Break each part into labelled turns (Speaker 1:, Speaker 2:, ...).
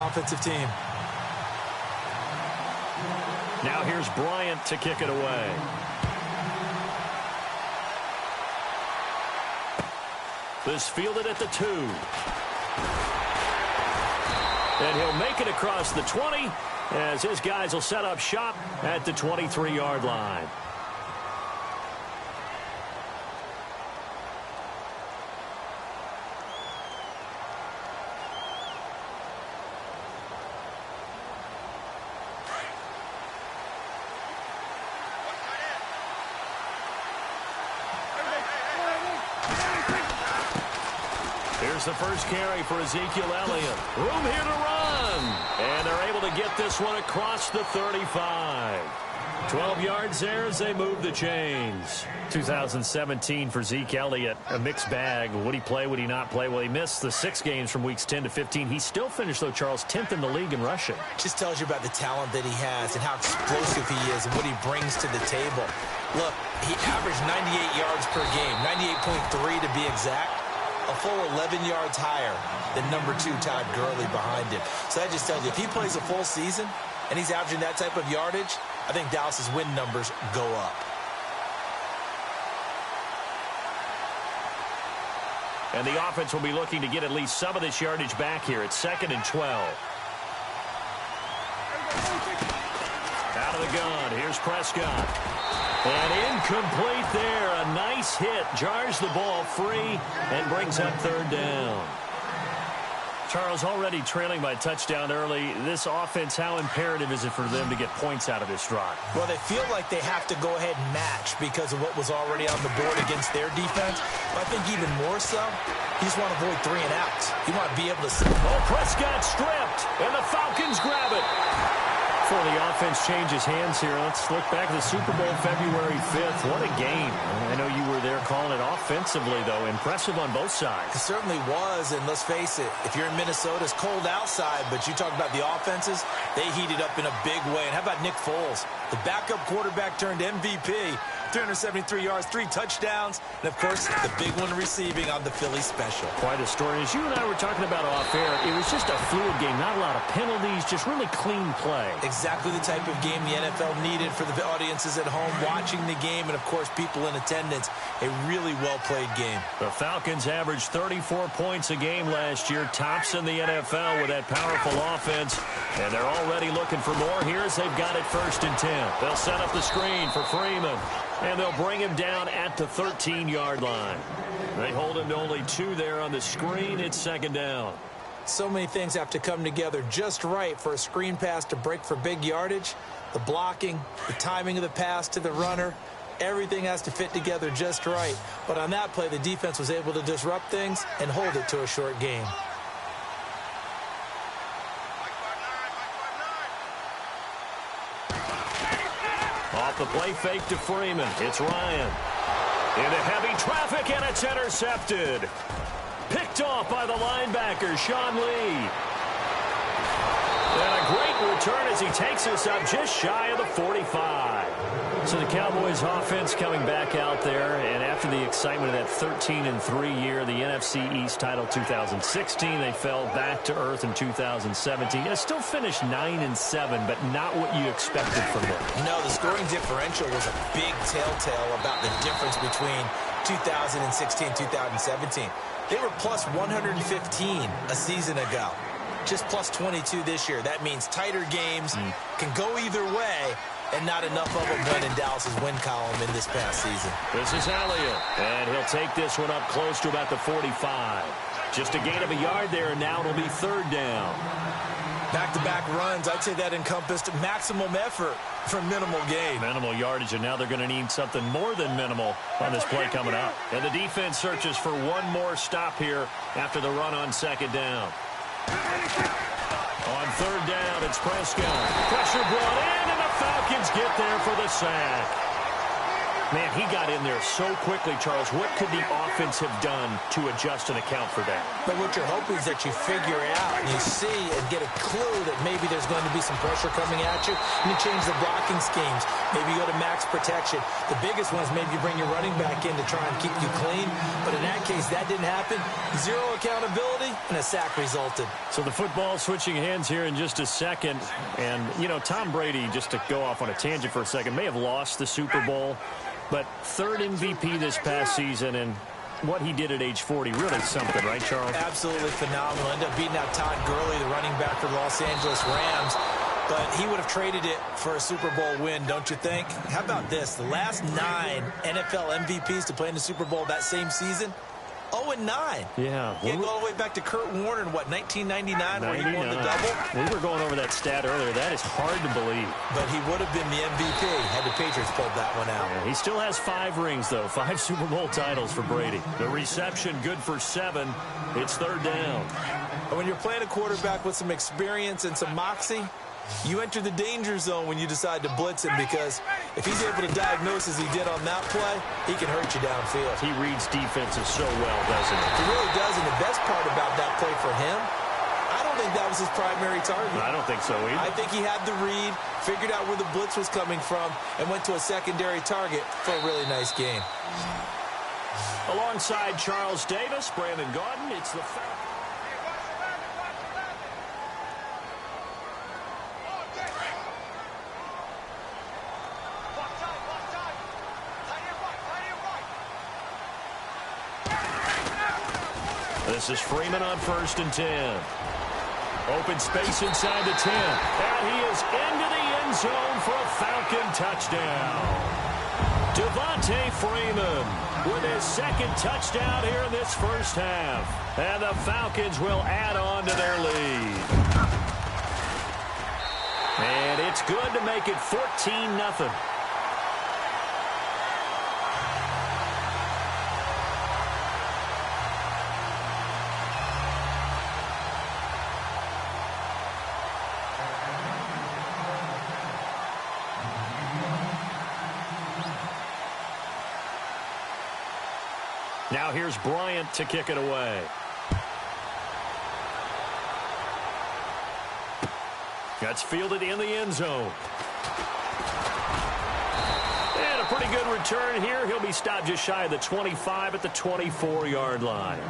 Speaker 1: offensive team.
Speaker 2: Now here's Bryant to kick it away. This fielded at the 2. And he'll make it across the 20 as his guys will set up shop at the 23-yard line. Here's the first carry for Ezekiel Elliott. Room here to run. And they're able to get this one across the 35. 12 yards there as they move the chains. 2017 for Zeke Elliott, a mixed bag. Would he play, would he not play? Well, he missed the 6 games from weeks 10 to 15. He still finished, though, Charles, 10th in the league in rushing.
Speaker 1: Just tells you about the talent that he has and how explosive he is and what he brings to the table. Look, he averaged 98 yards per game, 98.3 to be exact. A full 11 yards higher than number 2 Todd Gurley behind him. So that just tells you, if he plays a full season and he's averaging that type of yardage, I think Dallas's win numbers go up.
Speaker 2: And the offense will be looking to get at least some of this yardage back here. It's 2nd and 12. Out of the gun, here's Prescott. And incomplete there. A nice hit. Jars the ball free and brings up 3rd down. Charles, already trailing by touchdown early. This offense, how imperative is it for them to get points out of this drive?
Speaker 1: Well, they feel like they have to go ahead and match because of what was already on the board against their defense. But I think even more so, you just want to avoid 3 and outs. You want to be able to...
Speaker 2: Oh, Prescott stripped, and the Falcons grab it. Before the offense changes hands here, let's look back at the Super Bowl February 5th. What a game. I know you were there calling it offensively, though. Impressive on both sides.
Speaker 1: It certainly was, and let's face it, if you're in Minnesota, it's cold outside, but you talk about the offenses, they heated up in a big way. And how about Nick Foles? The backup quarterback turned MVP, 373 yards, 3 touchdowns, and, of course, the big one receiving on the Philly special.
Speaker 2: Quite a story. As you and I were talking about off air, it was just a fluid game, not a lot of penalties, just really clean play.
Speaker 1: Exactly the type of game the NFL needed for the audiences at home watching the game and, of course, people in attendance. A really well-played game.
Speaker 2: The Falcons averaged 34 points a game last year, tops in the NFL with that powerful offense, and they're already looking for more here as they've got it 1st and 10. They'll set up the screen for Freeman, and they'll bring him down at the 13-yard line. They hold him to only 2 there on the screen. It's 2nd down.
Speaker 1: So many things have to come together just right for a screen pass to break for big yardage. The blocking, the timing of the pass to the runner, everything has to fit together just right. But on that play, the defense was able to disrupt things and hold it to a short gain.
Speaker 2: Off the play fake to Freeman. It's Ryan. Into heavy traffic, and it's intercepted. Picked off by the linebacker, Sean Lee. And a great return as he takes us up just shy of the 45. So the Cowboys offense coming back out there, and after the excitement of that 13-3 year, the NFC East title 2016, they fell back to earth in 2017. They still finished 9-7, but not what you expected from them.
Speaker 1: No, the scoring differential was a big telltale about the difference between 2016 2017. They were plus 115 a season ago. Just plus 22 this year. That means tighter games can go either way, and not enough of them went in Dallas's win column in this past season.
Speaker 2: This is Elliott, and he'll take this one up close to about the 45. Just a gain of a yard there, and now it'll be 3rd down.
Speaker 1: Back-to-back runs, I'd say that encompassed maximum effort for minimal gain.
Speaker 2: Minimal yardage, and now they're going to need something more than minimal on this play coming up. And the defense searches for one more stop here after the run on 2nd down. On 3rd down, it's Prescott. Pressure brought in, and the Falcons get there for the sack. Man, he got in there so quickly, Charles. What could the offense have done to adjust and account for that?
Speaker 1: But what you're hoping is that you figure out and you see and get a clue that maybe there's going to be some pressure coming at you, and you change the blocking schemes. Maybe you go to max protection. The biggest one is maybe you bring your running back in to try and keep you clean. But in that case, that didn't happen. Zero accountability, and a sack resulted.
Speaker 2: So the football switching hands here in just a second. And, you know, Tom Brady, just to go off on a tangent for a second, may have lost the Super Bowl. But third MVP this past season, and what he did at age 40, really something, right, Charles?
Speaker 1: Absolutely phenomenal. Ended up beating out Todd Gurley, the running back for the Los Angeles Rams. But he would have traded it for a Super Bowl win, don't you think? How about this? The last 9 NFL MVPs to play in the Super Bowl that same season, 0-9.
Speaker 2: Yeah.
Speaker 1: You go all the way back to Kurt Warner in, what, 1999, where he won the double?
Speaker 2: We were going over that stat earlier. That is hard to believe.
Speaker 1: But he would have been the MVP had the Patriots pulled that one out.
Speaker 2: Yeah, he still has 5 rings, though. 5 Super Bowl titles for Brady. The reception good for 7. It's third down.
Speaker 1: And when you're playing a quarterback with some experience and some moxie, you enter the danger zone when you decide to blitz him, because if he's able to diagnose as he did on that play, he can hurt you downfield.
Speaker 2: He reads defenses so well, doesn't he?
Speaker 1: He really does, and the best part about that play for him, I don't think that was his primary target.
Speaker 2: I don't think so either.
Speaker 1: I think he had the read, figured out where the blitz was coming from, and went to a secondary target for a really nice game.
Speaker 2: Alongside Charles Davis, Brandon Gaudin, it's the This is Freeman on 1st and 10. Open space inside the 10. And he is into the end zone for a Falcon touchdown. Devontae Freeman with his 2nd touchdown here in this first half. And the Falcons will add on to their lead. And it's good to make it 14-0. Now here's Bryant to kick it away. That's fielded in the end zone. And a pretty good return here. He'll be stopped just shy of the 25 at the 24-yard line.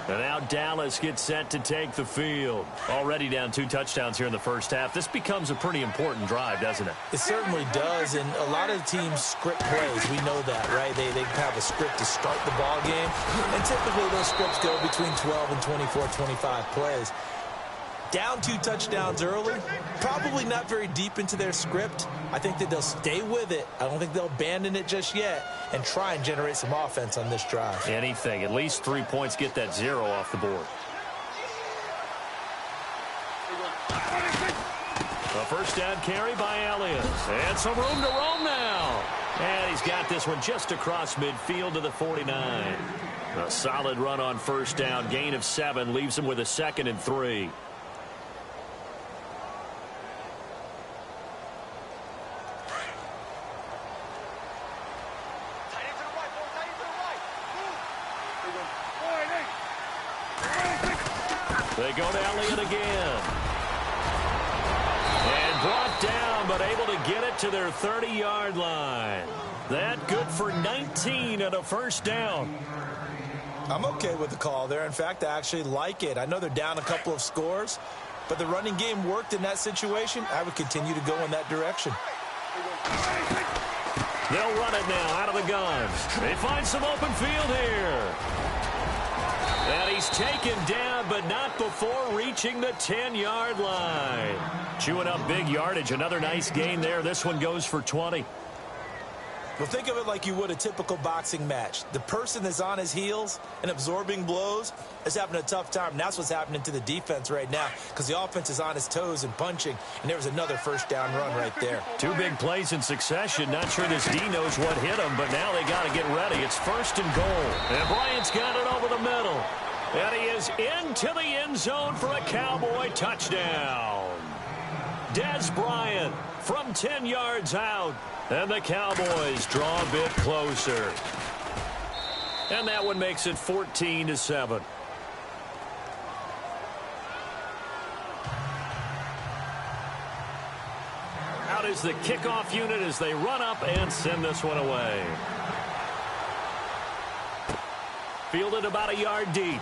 Speaker 2: And now Dallas gets set to take the field. Already down 2 touchdowns here in the first half. This becomes a pretty important drive, doesn't it?
Speaker 1: It certainly does, and a lot of teams script plays. We know that, right? They have a script to start the ball game, and typically those scripts go between 12 and 24, 25 plays. Down 2 touchdowns early, probably not very deep into their script. I think that they'll stay with it. I don't think they'll abandon it just yet and try and generate some offense on this drive.
Speaker 2: Anything. At least 3 points, get that 0 off the board. A first down carry by Elliott. And some room to roam now. And he's got this one just across midfield to the 49. A solid run on first down. Gain of 7 leaves him with a 2nd and 3. They go to Elliott again. And brought down, but able to get it to their 30-yard line. That good for 19 and a first down.
Speaker 1: I'm okay with the call there. In fact, I actually like it. I know they're down a couple of scores, but the running game worked in that situation. I would continue to go in that direction.
Speaker 2: They'll run it now out of the guns. They find some open field here. And he's taken down, but not before reaching the 10-yard line. Chewing up big yardage. Another nice gain there. This one goes for 20.
Speaker 1: Well, think of it like you would a typical boxing match. The person that's on his heels and absorbing blows is having a tough time. And that's what's happening to the defense right now, because the offense is on his toes and punching, and there was another first down run right there. 2
Speaker 2: big plays in succession. Not sure this D knows what hit him, but now they got to get ready. It's 1st and goal. And Bryant's got it over the middle. And he is into the end zone for a Cowboy touchdown. Des Bryant from 10 yards out. And the Cowboys draw a bit closer. And that one makes it 14-7. Out is the kickoff unit as they run up and send this one away. Fielded about a yard deep.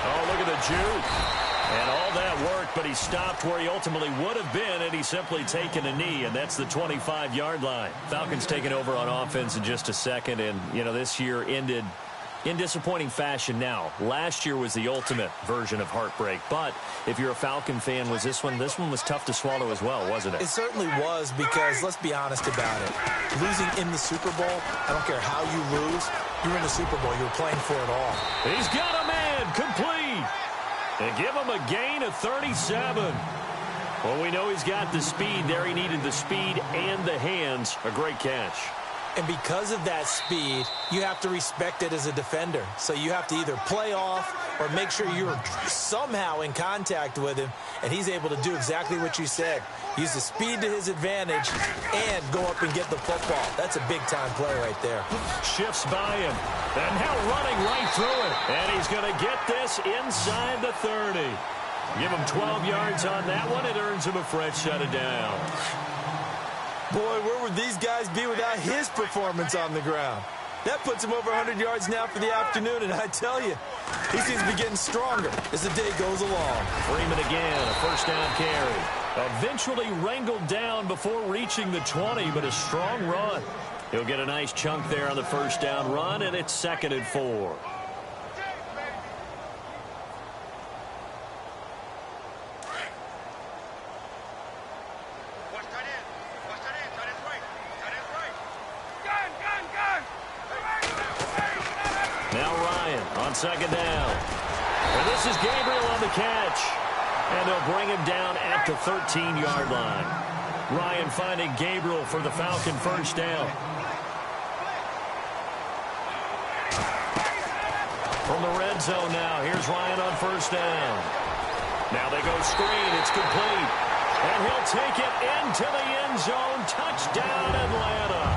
Speaker 2: Oh, look at the juke. And all that worked, but he stopped where he ultimately would have been, and he's simply taken a knee, and that's the 25-yard line. Falcons taking over on offense in just a second, and, you know, this year ended in disappointing fashion now. Last year was the ultimate version of heartbreak, but if you're a Falcon fan, this one was tough to swallow as well, wasn't it?
Speaker 1: It certainly was, because let's be honest about it. Losing in the Super Bowl, I don't care how you lose, you're in the Super Bowl. You're playing for it all.
Speaker 2: He's got a man complete. And give him a gain of 37. Well, we know he's got the speed there. He needed the speed and the hands. A great catch.
Speaker 1: And because of that speed, you have to respect it as a defender. So you have to either play off or make sure you're somehow in contact with him. And he's able to do exactly what you said. Use the speed to his advantage and go up and get the football. That's a big-time play right there.
Speaker 2: Shifts by him. And now running right through it. And he's going to get this inside the 30. Give him 12 yards on that one. It earns him a fresh set of downs.
Speaker 1: Boy, where would these guys be without his performance on the ground? That puts him over 100 yards now for the afternoon, and I tell you, he seems to be getting stronger as the day goes along.
Speaker 2: Freeman again, a first down carry. Eventually wrangled down before reaching the 20, but a strong run. He'll get a nice chunk there on the first down run, and it's 2nd and 4. Now Ryan on 2nd down. And this is Gabriel on the catch. And they'll bring him down at the 13-yard line. Ryan finding Gabriel for the Falcon first down. From the red zone now, here's Ryan on first down. Now they go screen. It's complete. And he'll take it into the end zone. Touchdown, Atlanta.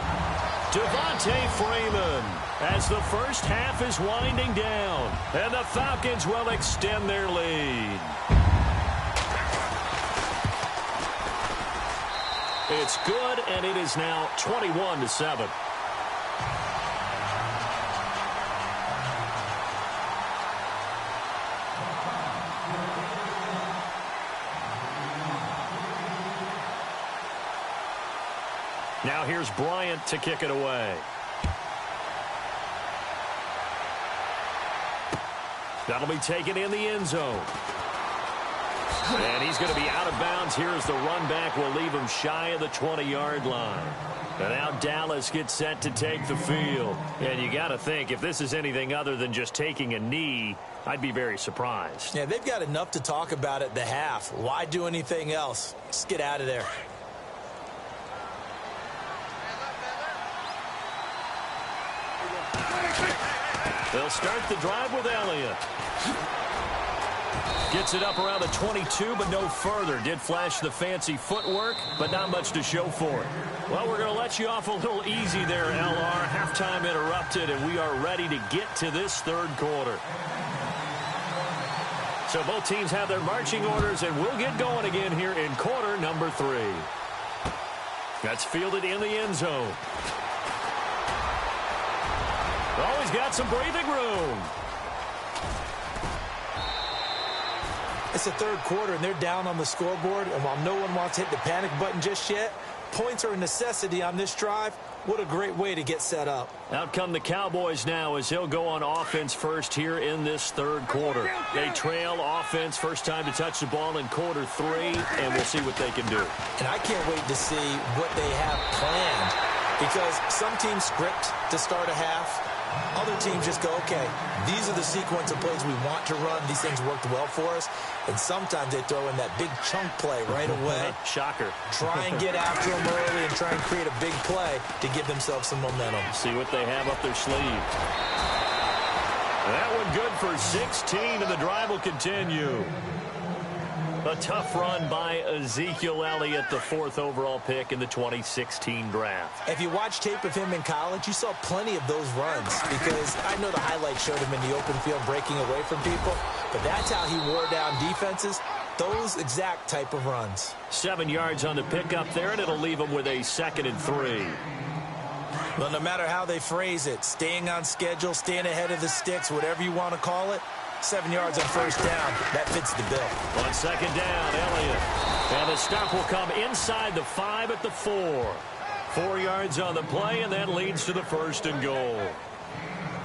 Speaker 2: Devontae Freeman as the first half is winding down. And the Falcons will extend their lead. It's good, and it is now 21-7. Now here's Bryant to kick it away. That'll be taken in the end zone. And he's going to be out of bounds here as the run back will leave him shy of the 20-yard line. And now Dallas gets set to take the field. And you got to think, if this is anything other than just taking a knee, I'd be very surprised.
Speaker 1: Yeah, they've got enough to talk about at the half. Why do anything else? Just get out of there.
Speaker 2: They'll start the drive with Elliott. Gets it up around the 22, but no further. Did flash the fancy footwork, but not much to show for it. Well, we're going to let you off a little easy there, LR. Halftime interrupted, and we are ready to get to this third quarter. So both teams have their marching orders, and we'll get going again here in quarter number 3. That's fielded in the end zone. Always got some breathing room.
Speaker 1: It's the third quarter, and they're down on the scoreboard. And while no one wants to hit the panic button just yet, points are a necessity on this drive. What a great way to get set up.
Speaker 2: Out come the Cowboys now as he'll go on offense first here in this third quarter. They trail offense, first time to touch the ball in quarter 3, and we'll see what they can do.
Speaker 1: And I can't wait to see what they have planned, because some teams script to start a half. Other teams just go, okay, these are the sequence of plays we want to run. These things worked well for us. And sometimes they throw in that big chunk play right away.
Speaker 2: Shocker.
Speaker 1: Try and get after them early and try and create a big play to give themselves some momentum.
Speaker 2: See what they have up their sleeve. That one good for 16, and the drive will continue. A tough run by Ezekiel Elliott, the 4th overall pick in the 2016 draft.
Speaker 1: If you watch tape of him in college, you saw plenty of those runs because I know the highlights showed him in the open field breaking away from people, but that's how he wore down defenses, those exact type of runs.
Speaker 2: 7 yards on the pickup there, and it'll leave him with a 2nd and 3.
Speaker 1: Well, no matter how they phrase it, staying on schedule, staying ahead of the sticks, whatever you want to call it, 7 yards on first down, that fits the bill.
Speaker 2: On 2nd down, Elliott. And the stop will come inside the 5 at the 4. 4 yards on the play, and that leads to the 1st and goal.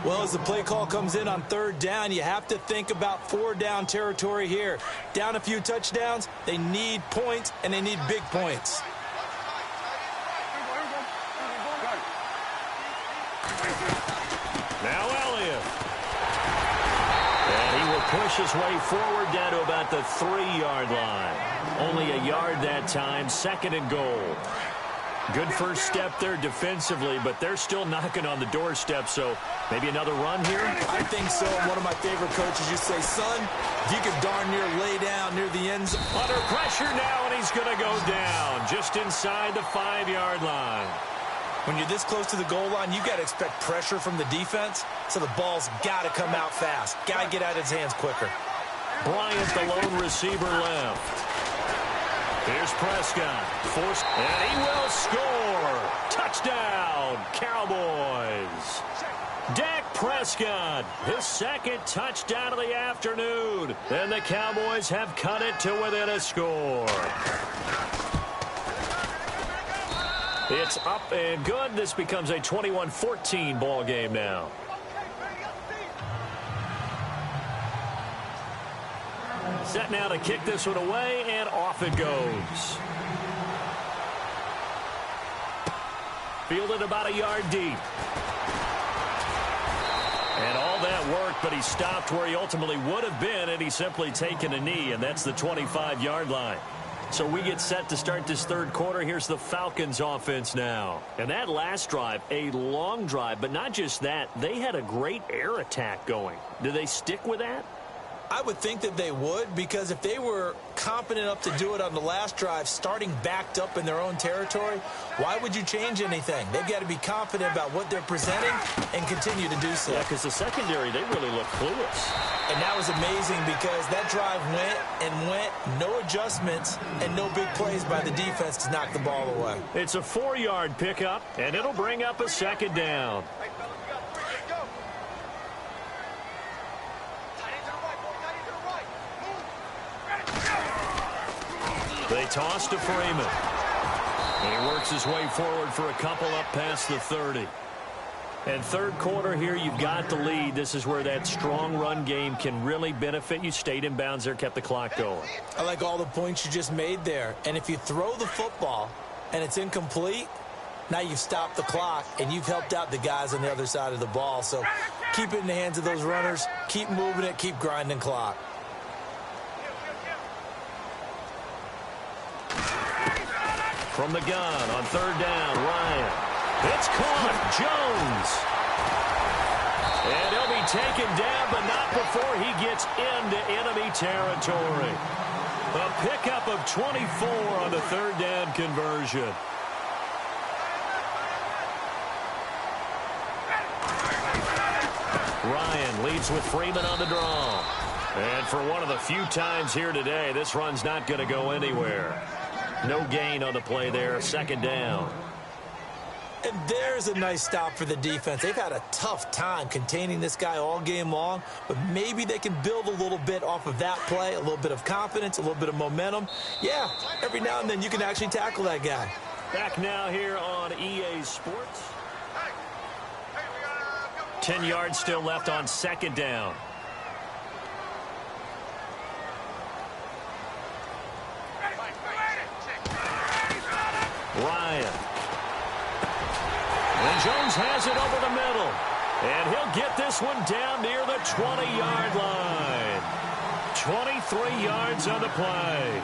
Speaker 1: Well, as the play call comes in on 3rd down, you have to think about 4-down territory here. Down a few touchdowns, they need points, and they need big points.
Speaker 2: Now Elliott. And he will push his way forward down to about the 3-yard line. Only a yard that time, 2nd and goal. Good first step there defensively, but they're still knocking on the doorstep, so maybe another run here?
Speaker 1: I think so. One of my favorite coaches used to say, son, if you could darn near lay down near the end zone.
Speaker 2: Under pressure now, and he's going to go down just inside the 5-yard line.
Speaker 1: When you're this close to the goal line, you got to expect pressure from the defense, so the ball's got to come out fast. Got to get out of his hands quicker.
Speaker 2: Bryant, the lone receiver, left. Here's Prescott. Forced, and he will score. Touchdown, Cowboys. Dak Prescott, his 2nd touchdown of the afternoon. And the Cowboys have cut it to within a score. It's up and good. This becomes a 21-14 ball game now. Set now to kick this one away, and off it goes. Fielded about a yard deep. And all that worked, but he stopped where he ultimately would have been, and he's simply taken a knee, and that's the 25-yard line. So we get set to start this 3rd quarter. Here's the Falcons offense now. And that last drive, a long drive, but not just that. They had a great air attack going. Do they stick with that?
Speaker 1: I would think that they would, because if they were confident enough to do it on the last drive, starting backed up in their own territory, why would you change anything? They've got to be confident about what they're presenting and continue to do so.
Speaker 2: Yeah, because the secondary, they really look clueless.
Speaker 1: And that was amazing because that drive went and went, no adjustments, and no big plays by the defense to knock the ball away.
Speaker 2: It's a 4-yard pickup, and it'll bring up a 2nd down. They toss to Freeman. And he works his way forward for a couple up past the 30. And 3rd quarter here, you've got the lead. This is where that strong run game can really benefit you. Stayed in bounds there, kept the clock going.
Speaker 1: I like all the points you just made there. And if you throw the football and it's incomplete, now you've stopped the clock and you've helped out the guys on the other side of the ball. So keep it in the hands of those runners. Keep moving it. Keep grinding clock.
Speaker 2: From the gun on 3rd down, Ryan. It's caught. Jones. And he'll be taken down, but not before he gets into enemy territory. A pickup of 24 on the 3rd down conversion. Ryan leads with Freeman on the draw. And for one of the few times here today, this run's not going to go anywhere. No gain on the play there, 2nd down.
Speaker 1: And there's a nice stop for the defense. They've had a tough time containing this guy all game long, but maybe they can build a little bit off of that play, a little bit of confidence, a little bit of momentum. Yeah, every now and then you can actually tackle that guy.
Speaker 2: Back now here on EA Sports. 10 yards still left on 2nd down. Ryan. And Jones has it over the middle. And he'll get this one down near the 20-yard line. 23 yards on the play.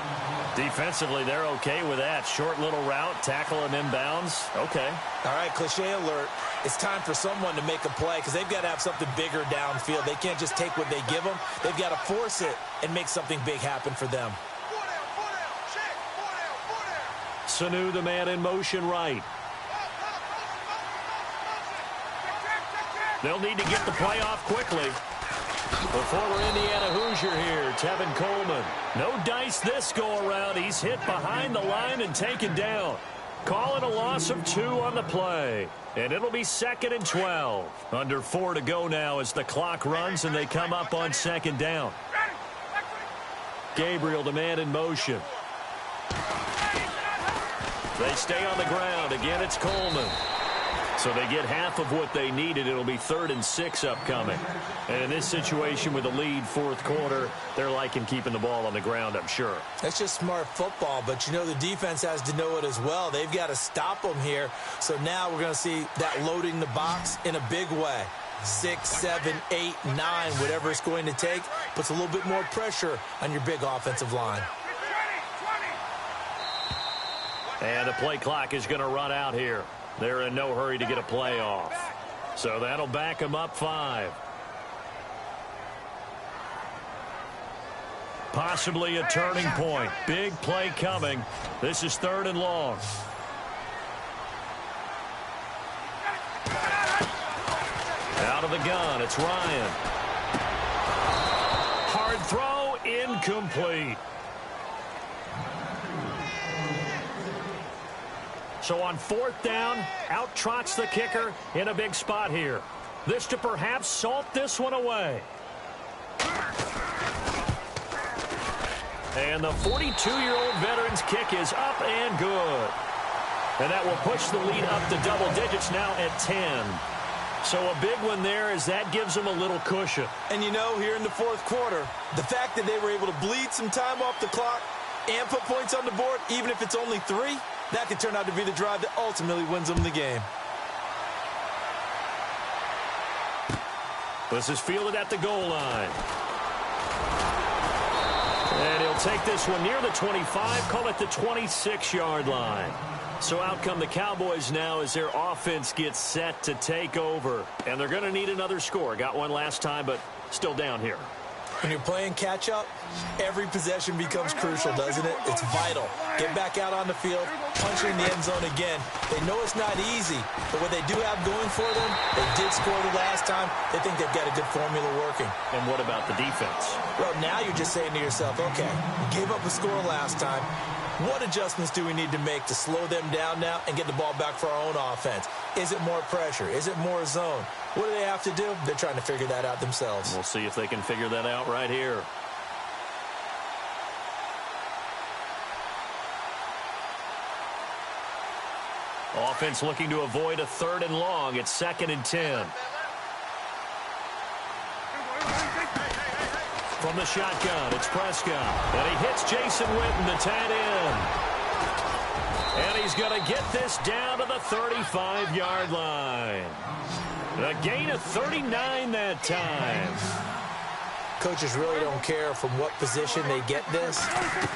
Speaker 2: Defensively, they're okay with that. Short little route, tackle him inbounds. Okay.
Speaker 1: All right, cliche alert. It's time for someone to make a play because they've got to have something bigger downfield. They can't just take what they give them. They've got to force it and make something big happen for them.
Speaker 2: Sanu, the man in motion right. They'll need to get the play off quickly. The former Indiana Hoosier here, Tevin Coleman. No dice this go-around. He's hit behind the line and taken down. Calling a loss of 2 on the play. And it'll be 2nd and 12. Under 4 to go now as the clock runs and they come up on 2nd down. Gabriel, the man in motion. They stay on the ground. Again, it's Coleman. So they get half of what they needed. It'll be 3rd and 6 upcoming. And in this situation with a lead 4th quarter, they're liking keeping the ball on the ground, I'm sure.
Speaker 1: That's just smart football, but you know the defense has to know it as well. They've got to stop them here. So now we're going to see that loading the box in a big way. 6, 7, 8, 9, whatever it's going to take, puts a little bit more pressure on your big offensive line.
Speaker 2: And the play clock is going to run out here. They're in no hurry to get a play off. So that'll back them up 5. Possibly a turning point. Big play coming. This is 3rd and long. Out of the gun, it's Ryan. Hard throw, incomplete. So on 4th down, out trots the kicker in a big spot here. This to perhaps salt this one away. And the 42-year-old veteran's kick is up and good. And that will push the lead up to double digits now at 10. So a big one there as that gives them a little cushion.
Speaker 1: And you know, here in the 4th quarter, the fact that they were able to bleed some time off the clock and put points on the board, even if it's only 3, that could turn out to be the drive that ultimately wins them the game.
Speaker 2: This is fielded at the goal line. And he'll take this one near the 25, call it the 26-yard line. So out come the Cowboys now as their offense gets set to take over. And they're going to need another score. Got one last time, but still down here.
Speaker 1: When you're playing catch-up, every possession becomes crucial, doesn't it? It's vital. Get back out on the field, punch it in the end zone again. They know it's not easy, but what they do have going for them, they did score the last time. They think they've got a good formula working.
Speaker 2: And what about the defense?
Speaker 1: Well, now you're just saying to yourself, okay, we gave up a score last time. What adjustments do we need to make to slow them down now and get the ball back for our own offense? Is it more pressure? Is it more zone? What do they have to do? They're trying to figure that out themselves.
Speaker 2: We'll see if they can figure that out right here. Offense looking to avoid a 3rd and long. It's 2nd and 10. From the shotgun, it's Prescott. And he hits Jason Witten, the tight end. And he's going to get this down to the 35-yard line. A gain of 39 that time.
Speaker 1: Coaches really don't care from what position they get this,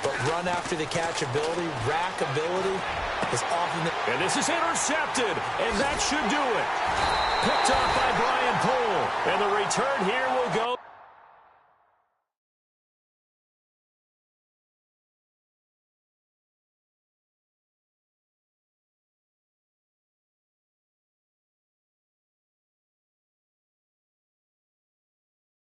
Speaker 1: but run after the catch ability, rack ability is often...
Speaker 2: And this is intercepted, and that should do it. Picked off by Brian Poole. And the return here will go...